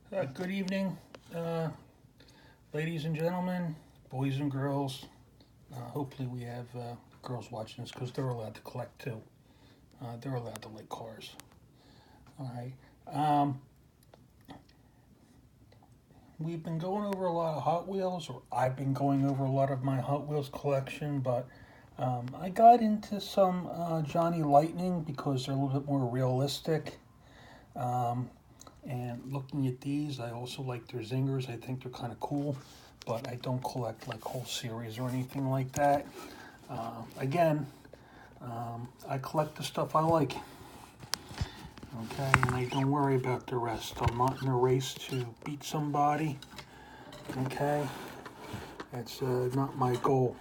Good evening, uh, ladies and gentlemen, boys and girls. Hopefully, we have girls watching this because they're allowed to collect too. They're allowed to like cars. All right. Um, we've been going over a lot of Hot Wheels, or I've been going over a lot of my Hot Wheels collection, but I got into some Johnny Lightning because they're a little bit more realistic. Um, And looking at these, I also like their Zingers. I think they're kind of cool, but I don't collect like whole series or anything like that. Again, I collect the stuff I like. Okay, and I don't worry about the rest. I'm not in a race to beat somebody. Okay, that's not my goal.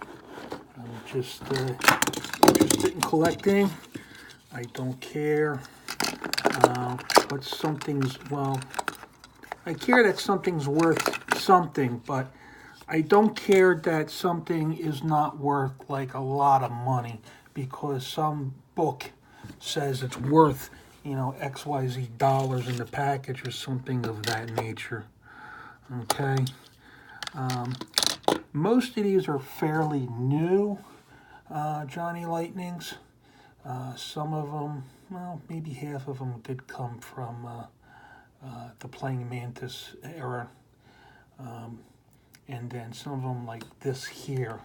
I'm just interested in collecting. I don't care what something's, well, I care that something's worth something, but I don't care that something is not worth like a lot of money because some book says it's worth, XYZ dollars in the package or something of that nature. Okay. Most of these are fairly new Johnny Lightnings. Some of them, well, maybe half of them did come from the Playing Mantis era. And then some of them, like this here,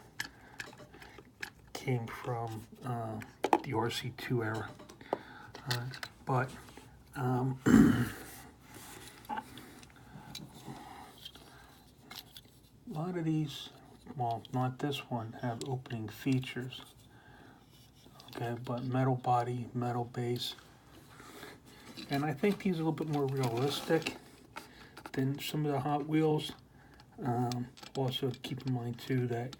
came from the RC2 era. But a lot of these, well, not this one, have opening features. Okay, but metal body, metal base. And I think these are a little bit more realistic than some of the Hot Wheels. Also, keep in mind, too, that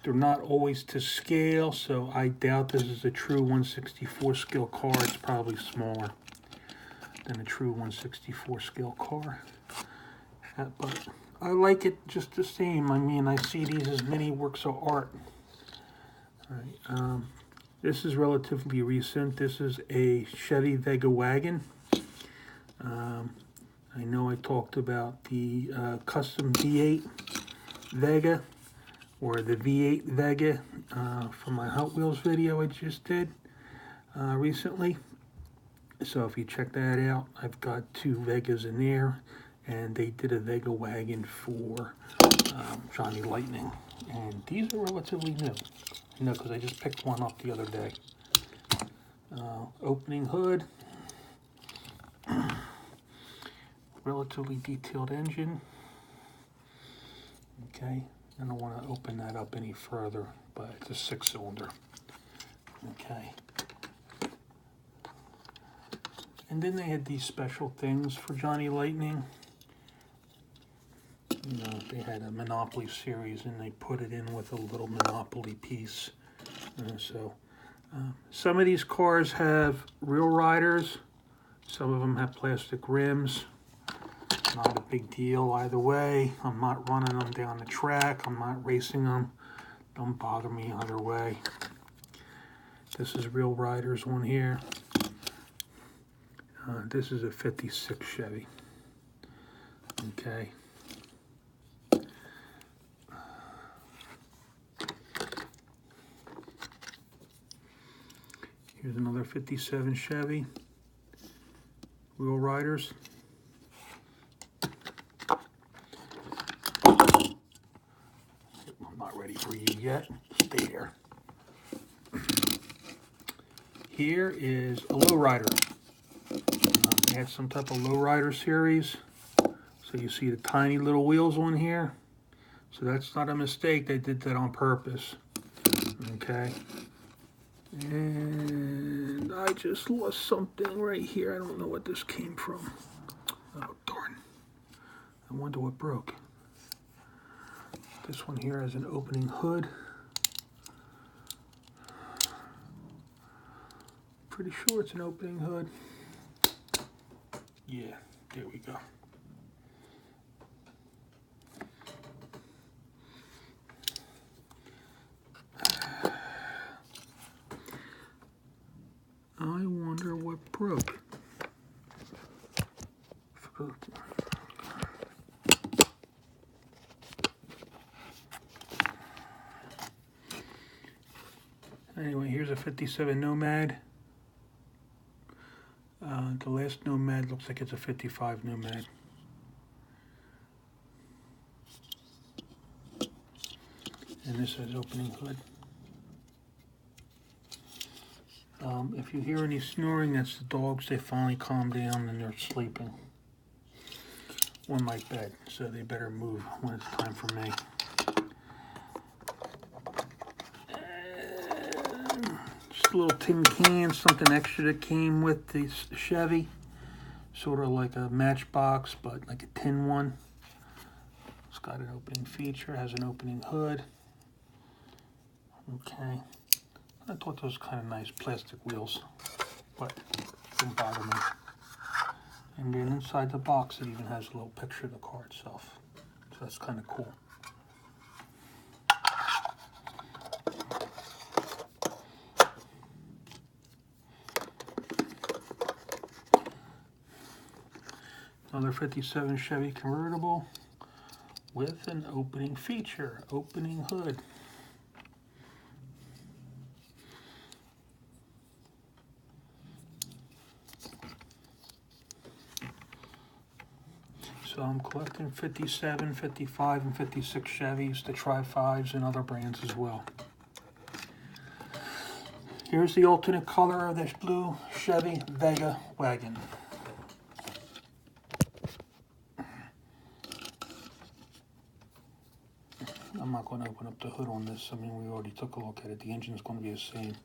they're not always to scale, so I doubt this is a true 164 scale car. It's probably smaller than a true 164 scale car. But I like it just the same. I mean, I see these as mini works of art. All right, this is relatively recent. This is a Chevy Vega wagon. I know I talked about the custom V8 Vega or the V8 Vega from my Hot Wheels video I just did recently. So if you check that out, I've got two Vegas in there, and they did a Vega wagon for Johnny Lightning. And these are relatively new, because I just picked one up the other day. Opening hood. Relatively detailed engine. Okay, I don't want to open that up any further, but it's a 6-cylinder. Okay. And then they had these special things for Johnny Lightning. They had a Monopoly series and they put it in with a little Monopoly piece. Some of these cars have real riders. Some of them have plastic rims. Not a big deal either way. I'm not running them down the track. I'm not racing them. Don't bother me either way. This is real riders one here. This is a 56 Chevy. Okay. Here's another 57 Chevy. Real riders. I'm not ready for you yet. Stay there. Here is a lowrider. They had some type of lowrider series. So you see the tiny little wheels on here. So that's not a mistake. They did that on purpose. Okay. And I just lost something right here. I don't know what this came from. Oh, darn. I wonder what broke. This one here has an opening hood. Pretty sure it's an opening hood. Yeah, there we go. I wonder what broke. Anyway, here's a 57 Nomad. The last Nomad looks like it's a 55 Nomad. And this has opening hood. If you hear any snoring, that's the dogs. They finally calmed down and they're sleeping on my bed, so they better move when it's time for me. Just a little tin can, something extra that came with the Chevy. Sort of like a matchbox, but like a tin one. It's got an opening feature, has an opening hood. Okay. I thought those were kind of nice plastic wheels, but it didn't bother me. And then inside the box, it even has a little picture of the car itself. So that's kind of cool. Another 57 Chevy convertible with an opening feature, opening hood. So I'm collecting 57, 55, and 56 Chevys, the Tri-5s, and other brands as well. Here's the alternate color of this blue Chevy Vega wagon. I'm not going to open up the hood on this. I mean, we already took a look at it. The engine's going to be the same.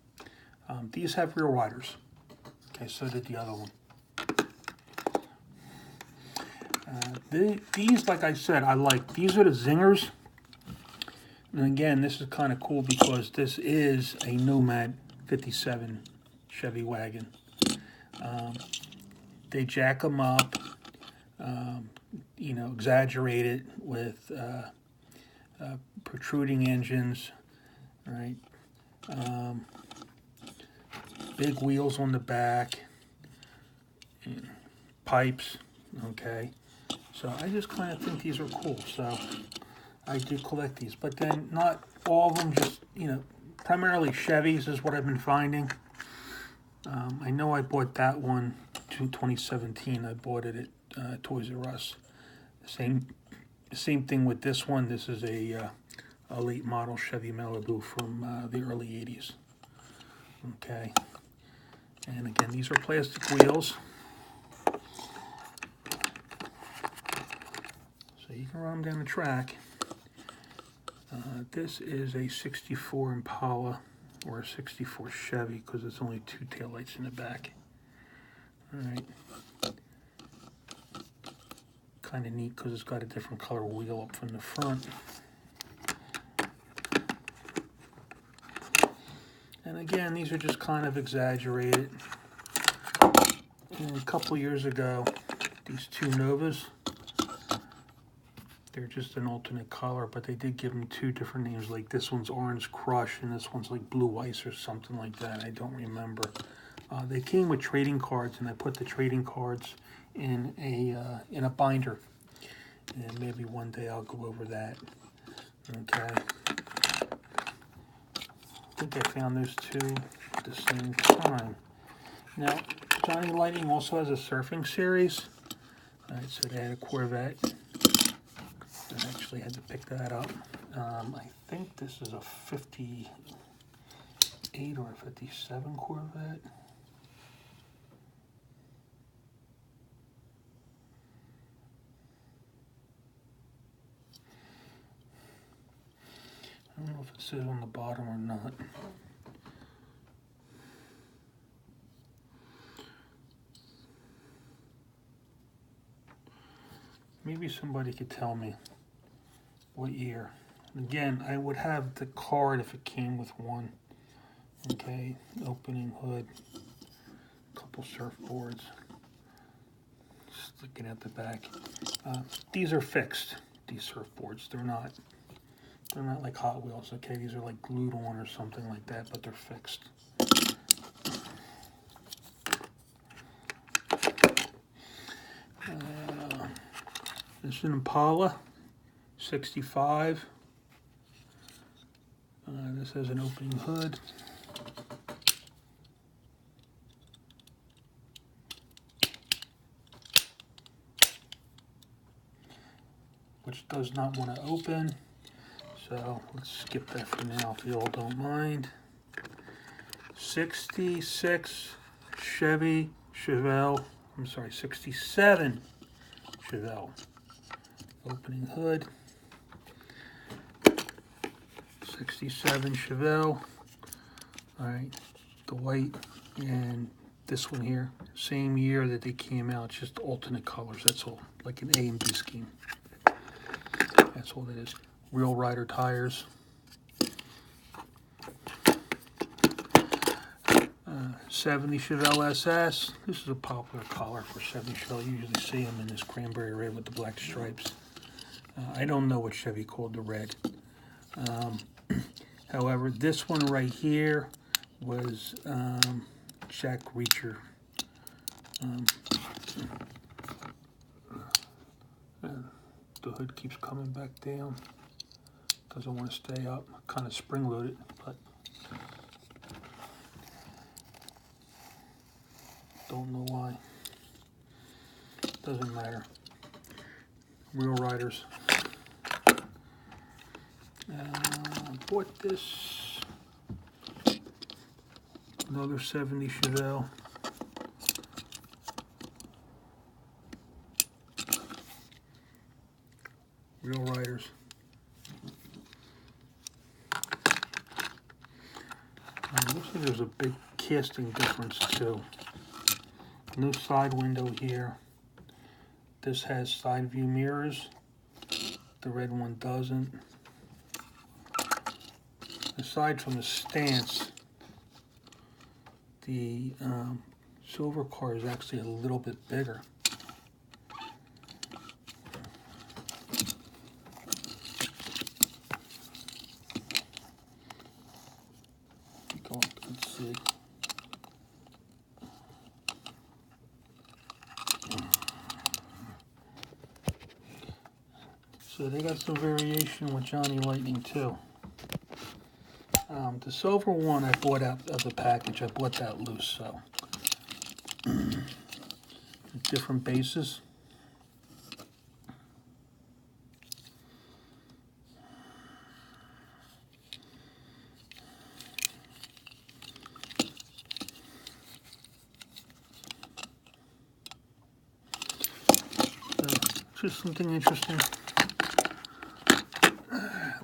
These have rear widers. Okay, so did the other one. These, like I said, I like. These are the Zingers. And again, this is kind of cool because this is a Nomad 57 Chevy wagon. They jack them up, you know, exaggerate it with protruding engines, right? Big wheels on the back, pipes, okay? So I just kind of think these are cool, so I do collect these. But then not all of them, just, you know, primarily Chevys is what I've been finding. I know I bought that one in 2017. I bought it at Toys R Us. Same thing with this one. This is a late model Chevy Malibu from the early 80s. Okay. And again, these are plastic wheels. So you can run them down the track. This is a 64 Impala or a 64 Chevy because it's only two taillights in the back. Alright. Kind of neat because it's got a different color wheel up from the front. And again, these are just kind of exaggerated. And a couple years ago, these two Novas, they're just an alternate color, but they did give them two different names. Like this one's Orange Crush, and this one's like Blue Ice or something like that. I don't remember. They came with trading cards, and I put the trading cards in a binder. And maybe one day I'll go over that. Okay. I think I found those two at the same time. Now, Johnny Lightning also has a surfing series. Alright, so they had a Corvette. I actually had to pick that up. I think this is a 58 or a 57 Corvette. I don't know if it says on the bottom or not. Maybe somebody could tell me what year. Again, I would have the card if it came with one. Okay, opening hood, couple surfboards. Just looking at the back. These are fixed. These surfboards, they're not like Hot Wheels. Okay, these are like glued on or something like that, but they're fixed. This is an Impala, 65. This has an opening hood. Which does not want to open. So let's skip that for now if you all don't mind. 66 Chevy Chevelle. I'm sorry, 67 Chevelle. Opening hood. 67 Chevelle. Alright, the white and this one here. Same year that they came out, just alternate colors, that's all. Like an A and B scheme. That's all it is. Real rider tires. 70 Chevelle SS. This is a popular color for 70 Chevelle. You usually see them in this cranberry red with the black stripes. I don't know what Chevy called the red. However, this one right here was Jack Reacher. The hood keeps coming back down. Doesn't want to stay up. Kind of spring loaded, but don't know why. Doesn't matter. Real riders. Bought this. Another 70 Chevelle. Real riders. Looks like there's a big casting difference too. No side window here. This has side view mirrors. The red one doesn't. Aside from the stance, the silver car is actually a little bit bigger. Let's see. So they got some variation with Johnny Lightning too. The silver one I bought out of the package. I bought that loose, so different bases. Just something interesting.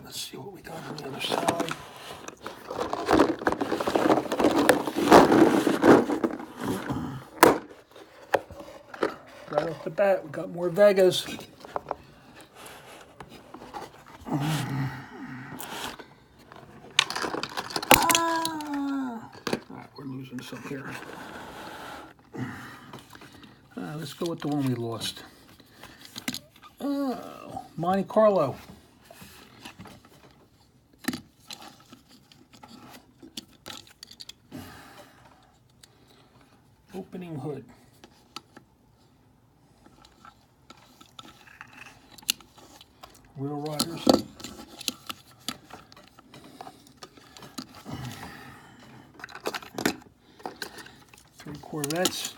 Let's see what we got on the other side. Right off the bat, we got more Vegas. All right, we're losing some here. Let's go with the one we lost. Oh, Monte Carlo. Opening hood. Real riders. Three Corvettes.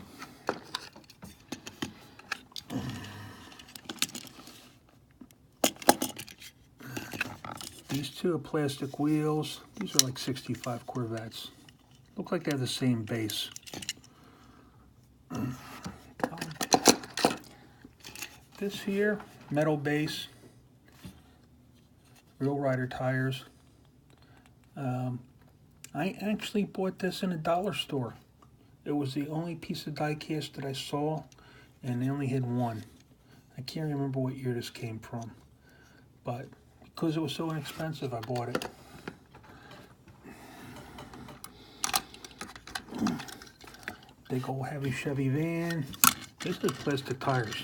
These two are plastic wheels. These are like 65 Corvettes. Look like they have the same base. This here, metal base. Real rider tires. I actually bought this in a dollar store. It was the only piece of die cast that I saw, and they only had one. I can't remember what year this came from, but because it was so inexpensive, I bought it. Big old heavy Chevy van. This is plastic tires.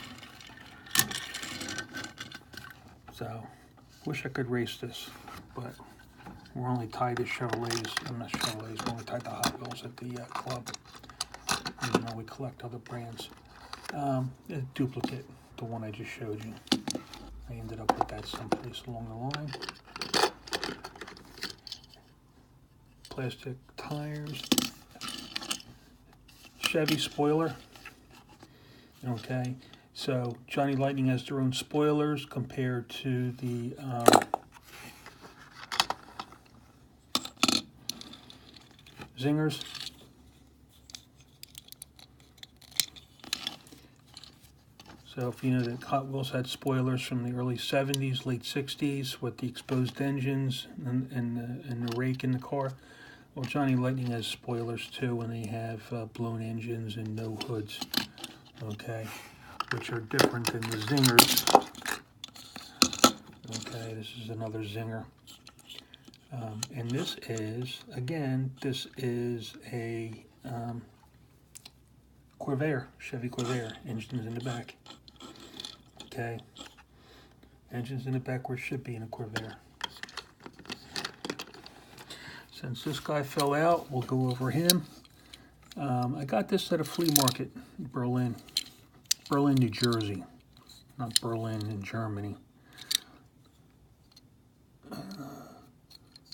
So, wish I could race this, but we're only tied to Chevrolets. I'm not Chevrolets, we're only tied to Hot Wheels at the club. Even though we collect other brands. A duplicate, the one I just showed you. I ended up with that someplace along the line. Plastic tires. Chevy spoiler. Okay, so Johnny Lightning has their own spoilers compared to the Zingers. So if you know that Hot Wheels had spoilers from the early 70s, late 60s with the exposed engines and the rake in the car, well, Johnny Lightning has spoilers too, and they have blown engines and no hoods, okay, which are different than the Zingers. Okay, this is another Zinger. And this is, again, this is a Corvair, Chevy Corvair, engines in the back. Okay, engines in the back where it should be in a Corvair. Since this guy fell out, we'll go over him. I got this at a flea market in Berlin, New Jersey, not Berlin in Germany.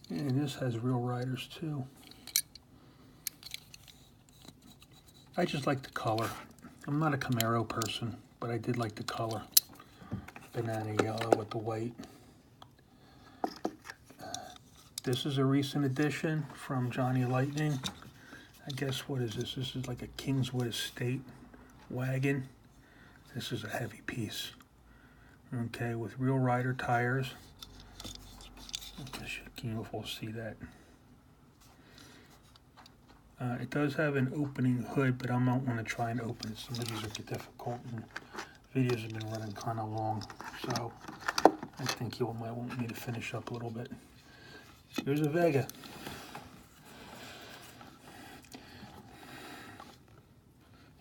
And this has real riders too. I just like the color. I'm not a Camaro person, but I did like the color. Banana yellow with the white. This is a recent addition from Johnny Lightning. I guess, what is this? This is like a Kingswood Estate wagon. This is a heavy piece. Okay, with real rider tires. Can you all see that? It does have an opening hood, but I might want to try and open it. Some of these are difficult, and videos have been running kind of long, so I think you might want me to finish up a little bit. Here's a Vega.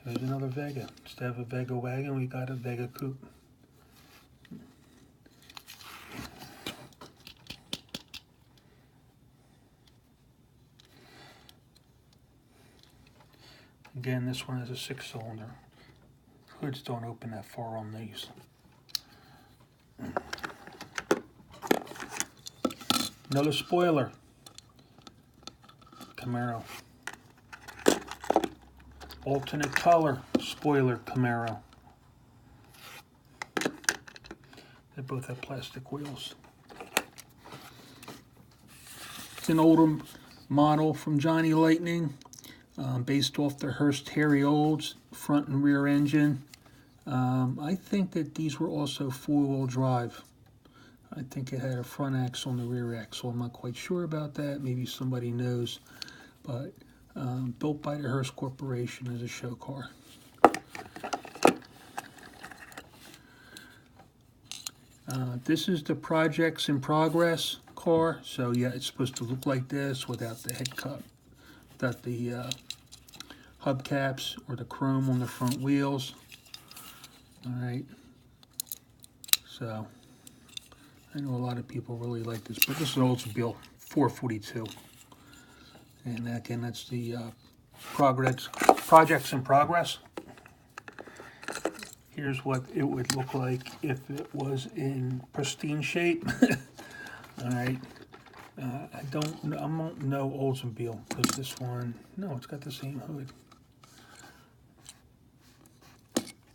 Here's another Vega. Instead of a Vega wagon, we got a Vega coupe. Again, this one has a 6-cylinder. Hoods don't open that far on these. Another spoiler. Camaro. Alternate color spoiler Camaro. They both have plastic wheels. It's an older model from Johnny Lightning, based off the Hearst Harry Olds front and rear engine. I think that these were also 4-wheel drive. I think it had a front axle and a rear axle. I'm not quite sure about that. Maybe somebody knows. But built by the Hearst Corporation as a show car. This is the Projects in Progress car. So yeah, it's supposed to look like this without the head cut, without the hubcaps or the chrome on the front wheels. All right. So I know a lot of people really like this, but this is an Oldsmobile 442. And again, that's the Projects in Progress. Here's what it would look like if it was in pristine shape. All right. I don't know Oldsmobile, because this one, no, it's got the same hood.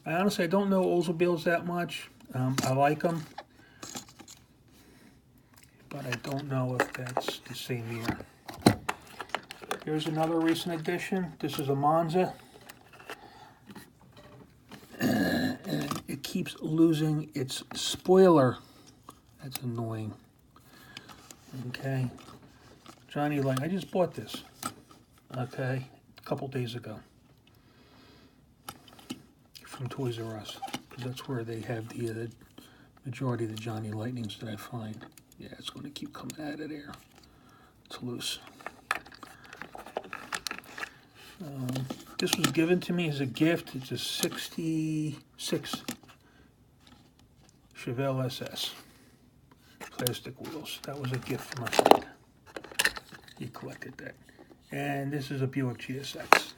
I don't know Oldsmobiles that much. I like them, but I don't know if that's the same year. Here's another recent addition. This is a Monza. And it keeps losing its spoiler. That's annoying. Okay. Johnny Lightning. I just bought this. Okay. A couple days ago. From Toys R Us. Because that's where they have the majority of the Johnny Lightnings that I find. Yeah, it's going to keep coming out of there. It's loose. This was given to me as a gift. It's a 66 Chevelle SS. Plastic wheels. That was a gift from my friend. He collected that. And this is a Buick GSX.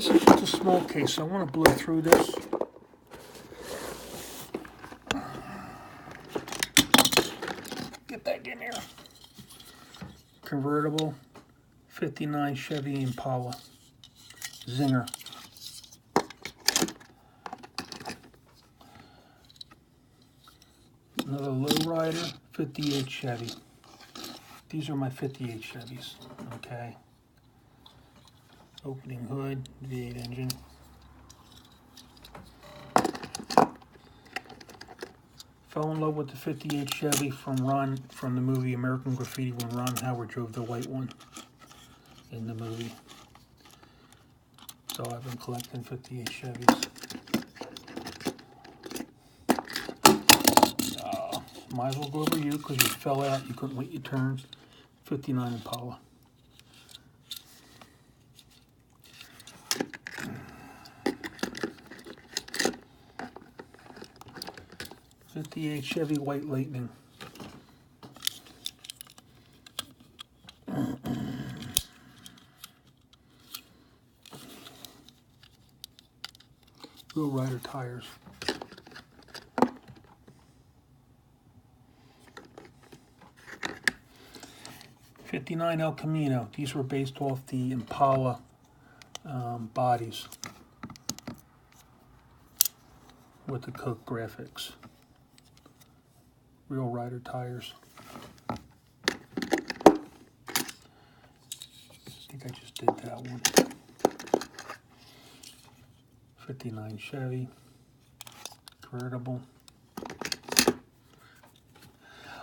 This is just a small case, so I want to blow through this. Get that in there. Convertible, 59 Chevy Impala, Zinger. Another lowrider, 58 Chevy. These are my 58 Chevys, okay. Opening hood, V8 engine. Fell in love with the 58 Chevy from the movie American Graffiti when Ron Howard drove the white one in the movie. So I've been collecting 58 Chevys. Might as well go over you because you fell out, you couldn't wait your turns. 59 Impala. '58 Chevy White Lightning. Wheel Rider tires. '59 El Camino. These were based off the Impala bodies with the Coke graphics. Wheel Rider tires. I think I just did that one. '59 Chevy. Convertible.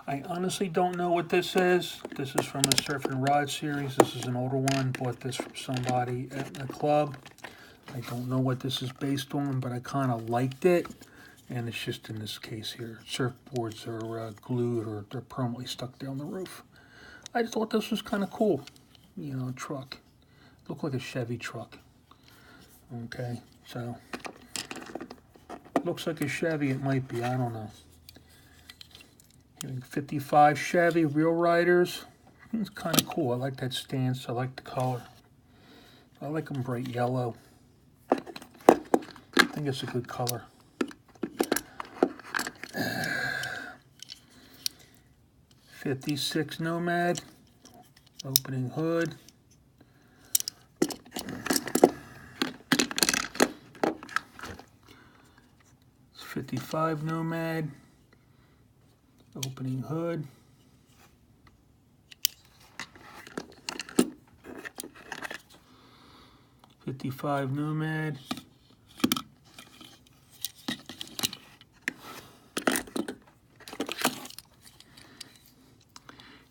I honestly don't know what this is. This is from a Surf and Rod series. This is an older one. Bought this from somebody at a club. I don't know what this is based on, but I kind of liked it. And it's just in this case here. Surfboards are glued or they're permanently stuck down the roof. I just thought this was kind of cool. You know, truck. Looked like a Chevy truck. Okay, so. Looks like a Chevy. It might be. I don't know. 55 Chevy Wheel Riders. It's kind of cool. I like that stance. I like the color. I like them bright yellow. I think it's a good color. '56 Nomad. Opening hood. '55 Nomad. Opening hood. '55 Nomad.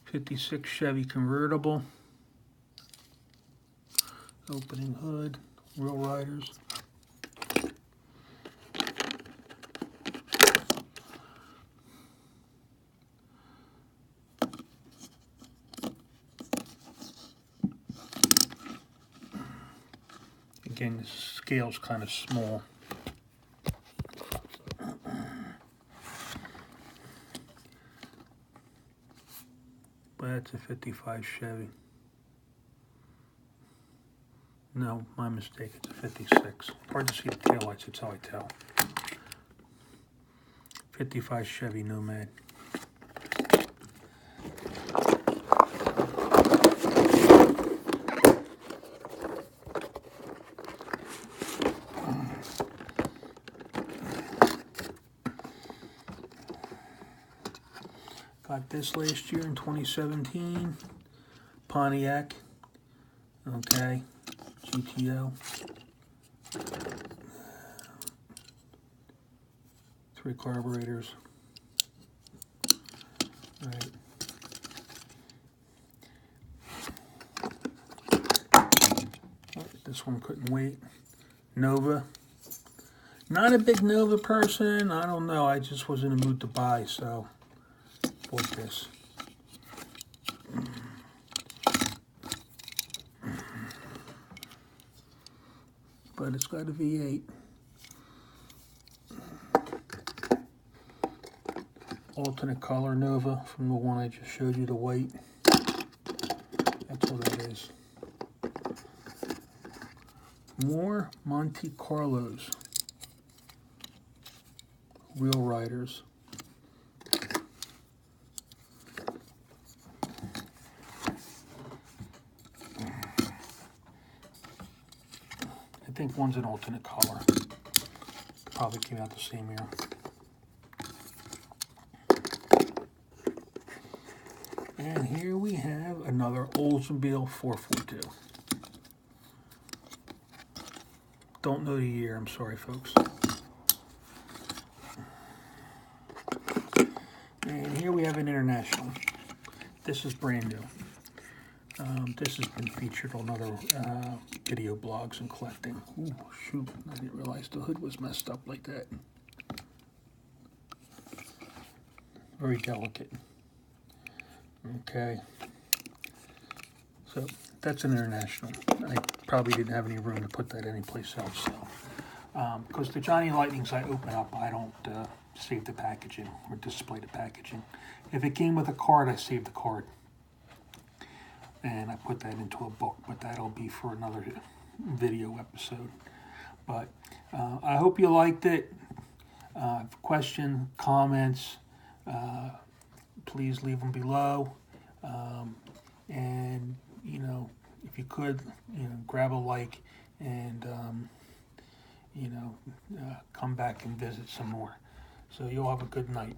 '56 Chevy Convertible. Opening hood. Wheel Riders. Again, the scale's kind of small. But that's a '55 Chevy. No, my mistake, it's a '56. Hard to see the taillights, that's how I tell. '55 Chevy Nomad. Got this last year in 2017. Pontiac. Okay. GTO. 3 carburetors. All right. This one couldn't wait. Nova. Not a big Nova person. I don't know. I just was in a mood to buy, so bought this. But it's got a V8. Alternate color Nova from the one I just showed you, the white. That's what that is. More Monte Carlos Wheel Riders. I think one's an alternate color. Probably came out the same year. And here we have another Oldsmobile 442. Don't know the year, I'm sorry folks. And here we have an International. This is brand new. This has been featured on other video blogs and collecting. Ooh, shoot, I didn't realize the hood was messed up like that. Very delicate. Okay. So that's an International. I probably didn't have any room to put that anyplace else. So, because the Johnny Lightnings I open up, I don't save the packaging or display the packaging. If it came with a card, I save the card. And I put that into a book, but that'll be for another video episode. But I hope you liked it. Question, comments, please leave them below. And, you know, if you could, you know, grab a like and, you know, come back and visit some more. So you'll have a good night.